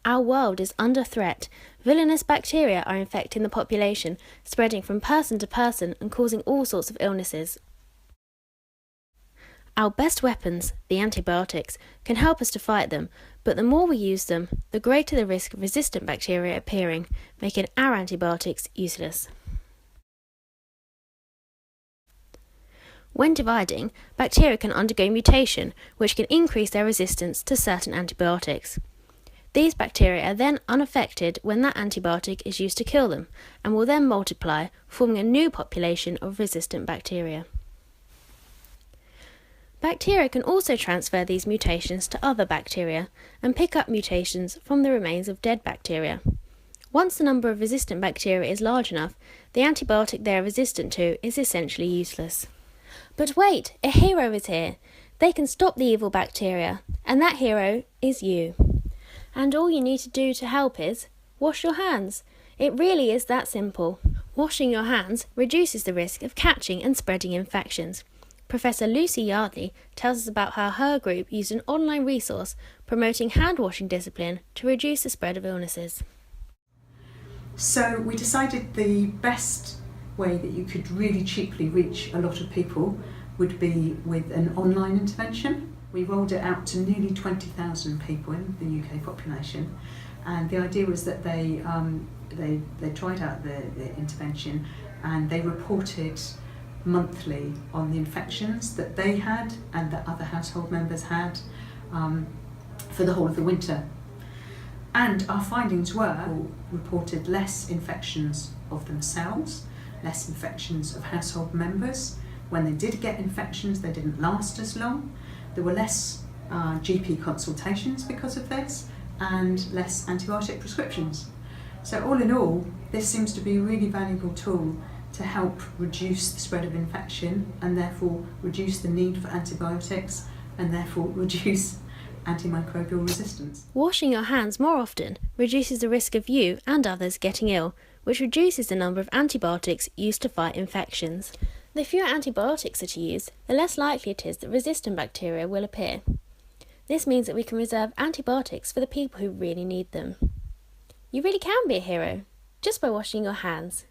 Our world is under threat. Villainous bacteria are infecting the population, spreading from person to person and causing all sorts of illnesses. Our best weapons, the antibiotics, can help us to fight them, but the more we use them, the greater the risk of resistant bacteria appearing, making our antibiotics useless. When dividing, bacteria can undergo mutation, which can increase their resistance to certain antibiotics. These bacteria are then unaffected when that antibiotic is used to kill them, and will then multiply, forming a new population of resistant bacteria. Bacteria can also transfer these mutations to other bacteria and pick up mutations from the remains of dead bacteria. Once the number of resistant bacteria is large enough, the antibiotic they are resistant to is essentially useless. But wait, a hero is here. They can stop the evil bacteria, and that hero is you. And all you need to do to help is wash your hands. It really is that simple. Washing your hands reduces the risk of catching and spreading infections. Professor Lucy Yardley tells us about how her group used an online resource promoting hand-washing discipline to reduce the spread of illnesses. So we decided the best way that you could really cheaply reach a lot of people would be with an online intervention. We rolled it out to nearly 20,000 people in the UK population, and the idea was that they tried out the intervention and they reported monthly on the infections that they had and that other household members had for the whole of the winter. And our findings were reported less infections of themselves, less infections of household members. When they did get infections, they didn't last as long. There were less GP consultations because of this, and less antibiotic prescriptions. So all in all, this seems to be a really valuable tool to help reduce the spread of infection and therefore reduce the need for antibiotics and therefore reduce antimicrobial resistance. Washing your hands more often reduces the risk of you and others getting ill, which reduces the number of antibiotics used to fight infections. The fewer antibiotics that are used, the less likely it is that resistant bacteria will appear. This means that we can reserve antibiotics for the people who really need them. You really can be a hero, just by washing your hands.